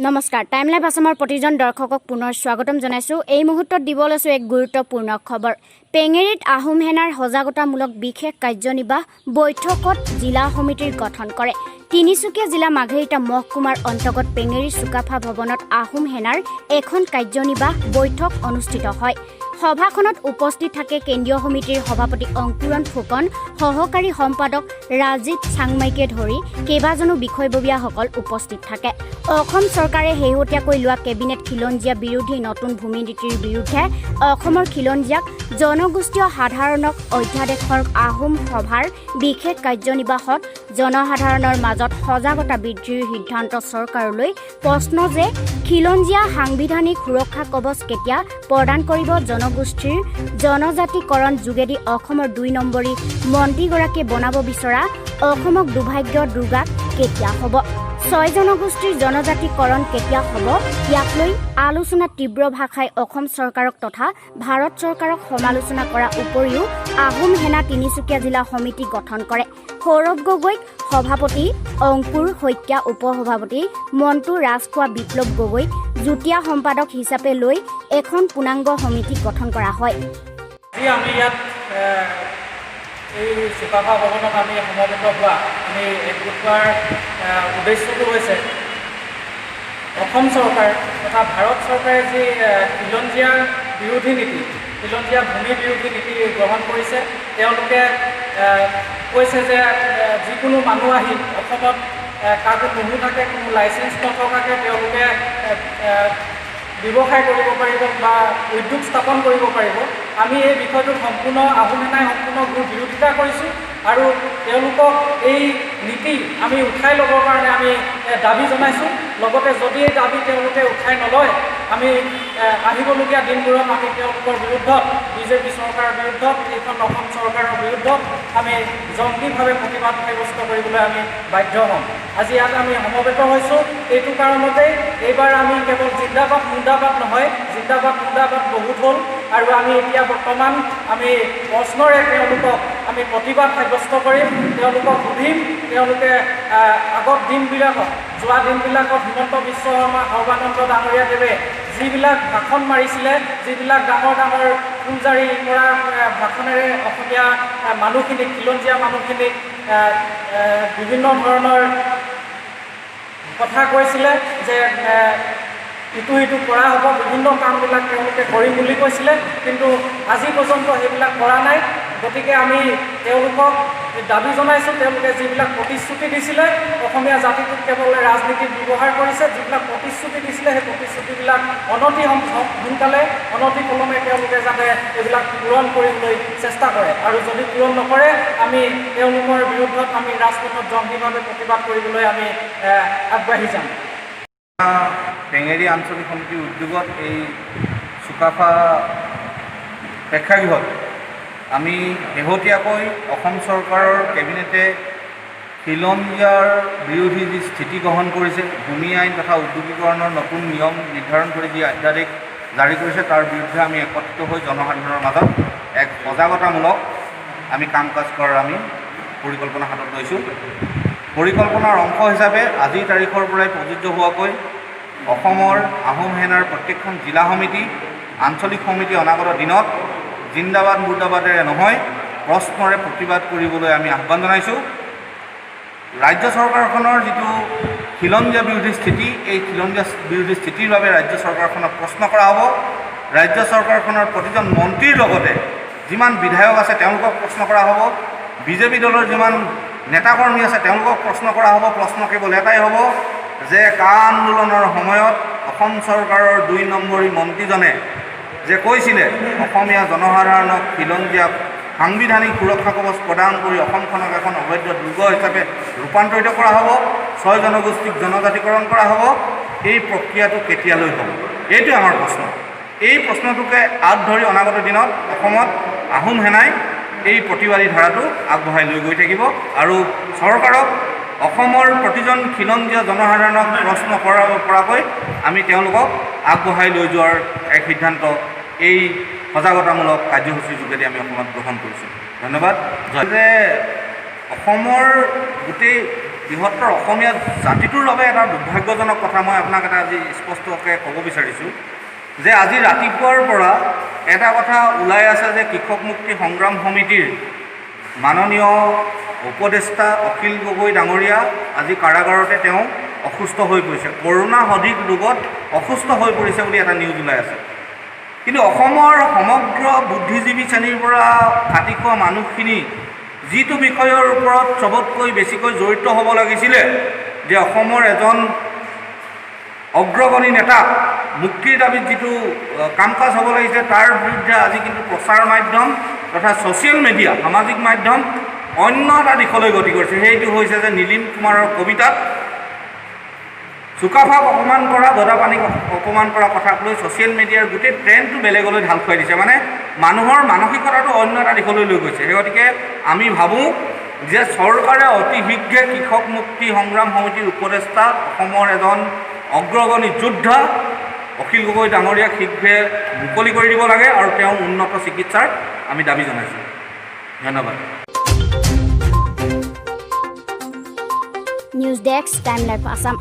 নমস্কাৰ টাইমলাইভ আসামৰ প্ৰতিজন দৰ্শকক পুনৰ স্বাগতম জনাইছোঁ। এই মুহূৰ্তত দিব লৈছোঁ এক গুৰুত্বপূৰ্ণ খবৰ। পেঙেৰিত আহোম সেনাৰ সজাগতামূলক বিশেষ কাৰ্যনিৰ্বাহ বৈঠকত জিলা সমিতিৰ গঠন কৰে। তিনিচুকীয়া জিলা মাঘেৰিটা মহকুমাৰ অন্তৰ্গত পেঙেৰি চুকাফা ভৱনত আহোম সেনাৰ এখন কাৰ্যনিৰ্বাহ বৈঠক অনুষ্ঠিত হয়। সভাখনত উপস্থিত থাকে কেন্দ্ৰীয় সমিতিৰ সভাপতি অংকুৰণ ফুকন, সহকাৰী সম্পাদক ৰাজীৱ চাংমাইকে ধৰি কেইবাজনো বিষয়ববীয়াসকল উপস্থিত থাকে। অসম চৰকাৰে শেহতীয়াকৈ লোৱা কেবিনেট খিলঞ্জীয়া বিৰোধী নতুন ভূমি নীতিৰ বিৰুদ্ধে অসমৰ খিলঞ্জীয়াক জনগোষ্ঠীয় সাধাৰণক অধ্যাদেশৰ আহোম সভাৰ বিশেষ কাৰ্যনিৰ্বাহত জনসাধাৰণৰ মাজত সজাগতা বৃদ্ধিৰ সিদ্ধান্ত চৰকাৰলৈ প্ৰশ্ন যে খিলঞ্জীয়া সাংবিধানিক সুৰক্ষা কৱচ কেতিয়া প্ৰদান কৰিব, জনগোষ্ঠীৰ জনজাতিকৰণ যোগেদি অসমৰ ২ নম্বৰী মন্ত্ৰীগৰাকীয়ে বনাব বিচৰা অসমক দুৰ্ভাগ্য দুৰ্গাক কেতিয়া হ'ব, ৬ জনগোষ্ঠীৰ জনজাতিকৰণ কেতিয়া হ'ব, ইয়াক লৈ আলোচনা তীব্ৰ ভাষাই অসম চৰকাৰক তথা ভাৰত চৰকাৰক সমালোচনা কৰাৰ উপৰিও আহোম সেনা তিনিচুকীয়া জিলা সমিতি গঠন কৰে। সৌৰভ গগৈক সভাপতি, অংকুৰ শইকীয়া উপসভাপতি, মণ্টু ৰাজখোৱা, বিপ্লৱ গগৈক যুটীয়া সম্পাদক হিচাপে লৈ এখন পূৰ্ণাংগ সমিতি গঠন কৰা হয়। আমি ইয়াত এই চুকাফা ভৱনত আমি সমবেত হোৱা আমি একগোট হোৱাৰ উদ্দেশ্যটো হৈছে অসম চৰকাৰ তথা ভাৰত চৰকাৰে যি খিলঞ্জীয়া বিৰোধী নীতি, খিলঞ্জীয়া ভূমি বিৰোধী নীতি গ্ৰহণ কৰিছে। তেওঁলোকে কৈছে যে যিকোনো মানুহ আহি অসমত কাকো নোহোৱাকৈ কোনো লাইচেঞ্চ নথকাকৈ তেওঁলোকে ব্যৱসায় কৰিব পাৰিব বা উদ্যোগ স্থাপন কৰিব পাৰিব। আমি এই বিষয়টোত সম্পূৰ্ণ আহোম সেনাই সম্পূৰ্ণ বিৰোধিতা কৰিছোঁ আৰু তেওঁলোকক এই নীতি আমি উঠাই ল'বৰ কাৰণে আমি দাবী জনাইছোঁ। লগতে যদি এই দাবী তেওঁলোকে উঠাই নলয়, আমি আহিবলগীয়া দিনবোৰত আমি তেওঁলোকৰ বিৰুদ্ধত, বিজেপি চৰকাৰৰ বিৰুদ্ধত, এইখন অসম চৰকাৰৰ বিৰুদ্ধত আমি জংগীভাৱে প্ৰতিবাদ সাব্যস্ত কৰিবলৈ আমি বাধ্য হ'ম। আজি ইয়াত আমি সমবেত হৈছোঁ এইটো কাৰণতেই। এইবাৰ আমি কেৱল জিন্দাবাদ মুন্দাবাদ নহয়, জিন্দাবাদ মুন্দাবাদ বহুত হ'ল আৰু আমি এতিয়া বৰ্তমান আমি প্ৰশ্নৰে তেওঁলোকক আমি প্ৰতিবাদ সাব্যস্ত কৰিম। তেওঁলোকক সুধিম তেওঁলোকে আগত দিনবিলাকত, যোৱা দিনবিলাকত হিমন্ত বিশ্ব শৰ্মা, সৰ্বানন্দ ডাঙৰীয়াদেৱে যিবিলাক ভাষণ মাৰিছিলে, যিবিলাক ডাঙৰ ডাঙৰ ফুলজাৰি কৰা ভাষণেৰে অসমীয়া মানুহখিনিক, খিলঞ্জীয়া মানুহখিনিক বিভিন্ন ধৰণৰ কথা কৈছিলে যে ইটো সিটো কৰা হ'ব, বিভিন্ন কামবিলাক তেওঁলোকে কৰিম বুলি কৈছিলে, কিন্তু আজি পৰ্যন্ত সেইবিলাক কৰা নাই। গতিকে আমি তেওঁলোকক দাবী জনাইছোঁ, তেওঁলোকে যিবিলাক প্ৰতিশ্ৰুতি দিছিলে অসমীয়া জাতিটোক কেৱল ৰাজনীতিত ব্যৱহাৰ কৰিছে। যিবিলাক প্ৰতিশ্ৰুতি দিছিলে সেই প্ৰতিশ্ৰুতিবিলাক অনতি সোনকালে অনতি পলমে তেওঁলোকে যাতে এইবিলাক পূৰণ কৰিবলৈ চেষ্টা কৰে আৰু যদি পূৰণ নকৰে আমি তেওঁলোকৰ বিৰুদ্ধত আমি ৰাজপথত জংগীভাৱে প্ৰতিবাদ কৰিবলৈ আমি আগবাঢ়ি যাম। পেঙেৰি আঞ্চলিক সমিতিৰ উদ্যোগত এই চুকাফা প্ৰেক্ষাগৃহত আমি শেহতীয়াকৈ অসম চৰকাৰৰ কেবিনেটে খিলঞ্জীয়াৰ বিৰোধী যি স্থিতি গ্ৰহণ কৰিছে, ভূমি আইন তথা উদ্যোগীকৰণৰ নতুন নিয়ম নিৰ্ধাৰণ কৰি যি অধ্যাদেশ জাৰি কৰিছে, তাৰ বিৰুদ্ধে আমি একত্ৰিত হৈ জনসাধাৰণৰ মাজত এক সজাগতামূলক আমি কাম কাজ কৰাৰ আমি পৰিকল্পনা হাতত লৈছোঁ। পৰিকল্পনাৰ অংশ হিচাপে আজিৰ তাৰিখৰ পৰাই প্ৰযোজ্য হোৱাকৈ অসমৰ আহোম সেনাৰ প্ৰত্যেকখন জিলা সমিতি, আঞ্চলিক সমিতি অনাগত দিনত জিন্দাবাদ মুৰ্দাবাদেৰে নহয় প্ৰশ্নৰে প্ৰতিবাদ কৰিবলৈ আমি আহ্বান জনাইছোঁ। ৰাজ্য চৰকাৰখনৰ যিটো খিলঞ্জীয়া বিৰোধী স্থিতি, এই খিলঞ্জীয়া বিৰোধী স্থিতিৰ বাবে ৰাজ্য চৰকাৰখনক প্ৰশ্ন কৰা হ'ব। ৰাজ্য চৰকাৰখনৰ প্ৰতিজন মন্ত্ৰীৰ লগতে যিমান বিধায়ক আছে তেওঁলোকক প্ৰশ্ন কৰা হ'ব। বিজেপি দলৰ যিমান নেতাকৰ্মী আছে তেওঁলোকক প্ৰশ্ন কৰা হ'ব। প্ৰশ্ন কেৱল এটাই হ'ব যে কা আন্দোলনৰ সময়ত অসম চৰকাৰৰ ২ নম্বৰী মন্ত্ৰীজনে যে কৈছিলে অসমীয়া জনসাধাৰণক খিলঞ্জীয়াক সাংবিধানিক সুৰক্ষা কৱচ প্ৰদান কৰি অসমখনক এখন অবৈধ দুৰ্গ হিচাপে ৰূপান্তৰিত কৰা হ'ব, ৬ জনগোষ্ঠীক জনজাতিকৰণ কৰা হ'ব, এই প্ৰক্ৰিয়াটো কেতিয়ালৈ হ'ব? এইটোৱে আমাৰ প্ৰশ্ন। এই প্ৰশ্নটোকে আঁত ধৰি অনাগত দিনত অসমত আহোম সেনাই এই প্ৰতিবাদী ধাৰাটো আগবঢ়াই লৈ গৈ থাকিব আৰু চৰকাৰক অসমৰ প্ৰতিজন খিলঞ্জীয়া জনসাধাৰণক প্ৰশ্ন কৰাব পৰাকৈ আমি তেওঁলোকক আগবঢ়াই লৈ যোৱাৰ এক সিদ্ধান্ত এই সজাগতামূলক কাৰ্যসূচীৰ যোগেদি আমি অসমত গ্ৰহণ কৰিছোঁ। ধন্যবাদ। যে অসমৰ গোটেই বৃহত্তৰ অসমীয়া জাতিটোৰ বাবে এটা দুৰ্ভাগ্যজনক কথা মই আপোনাক এটা আজি স্পষ্টকৈ ক'ব বিচাৰিছোঁ যে আজি ৰাতিপুৱাৰ পৰা এটা কথা ওলাই আছে যে কৃষক মুক্তি সংগ্ৰাম সমিতিৰ মাননীয় উপদেষ্টা অখিল গগৈ ডাঙৰীয়া আজি কাৰাগাৰতে তেওঁ অসুস্থ হৈ পৰিছে, কৰোণা সদৃশ ৰোগত অসুস্থ হৈ পৰিছে বুলি এটা নিউজ ওলাই আছে। কিন্তু অসমৰ সমগ্ৰ বুদ্ধিজীৱী শ্ৰেণীৰ পৰা কাটি খোৱা মানুহখিনি যিটো বিষয়ৰ ওপৰত চবতকৈ বেছিকৈ জড়িত হ'ব লাগিছিলে যে অসমৰ এজন অগ্ৰগণী নেতা মুক্তিৰ দাবীত যিটো কাম কাজ হ'ব লাগিছে তাৰ বিৰুদ্ধে আজি কিন্তু প্ৰচাৰ মাধ্যম তথা ছ'চিয়েল মিডিয়া সামাজিক মাধ্যম অন্য এটা দিশলৈ গতি কৰিছে। সেইটো হৈছে যে নীলিম কুমাৰৰ কবিতাত চুকাফাক অপমান কৰা, গদাপানীক অপমান কৰা কথাক লৈ ছ'চিয়েল মিডিয়াৰ গোটেই ট্ৰেণ্ডটো বেলেগলৈ ঢাল খুৱাই দিছে, মানে মানুহৰ মানসিকতাটো অন্য এটা দিশলৈ লৈ গৈছে। সেই গতিকে আমি ভাবোঁ যে চৰকাৰে অতি শীঘ্ৰে কৃষক মুক্তি সংগ্ৰাম সমিতিৰ উপদেষ্টা অসমৰ এজন অগ্ৰগণী যোদ্ধা অখিল গগৈ ডাঙৰীয়াক শীঘ্ৰে মুকলি কৰি দিব লাগে আৰু তেওঁ উন্নত চিকিৎসাৰ আমি দাবী জনাইছোঁ। ধন্যবাদ। News desk time live Assam.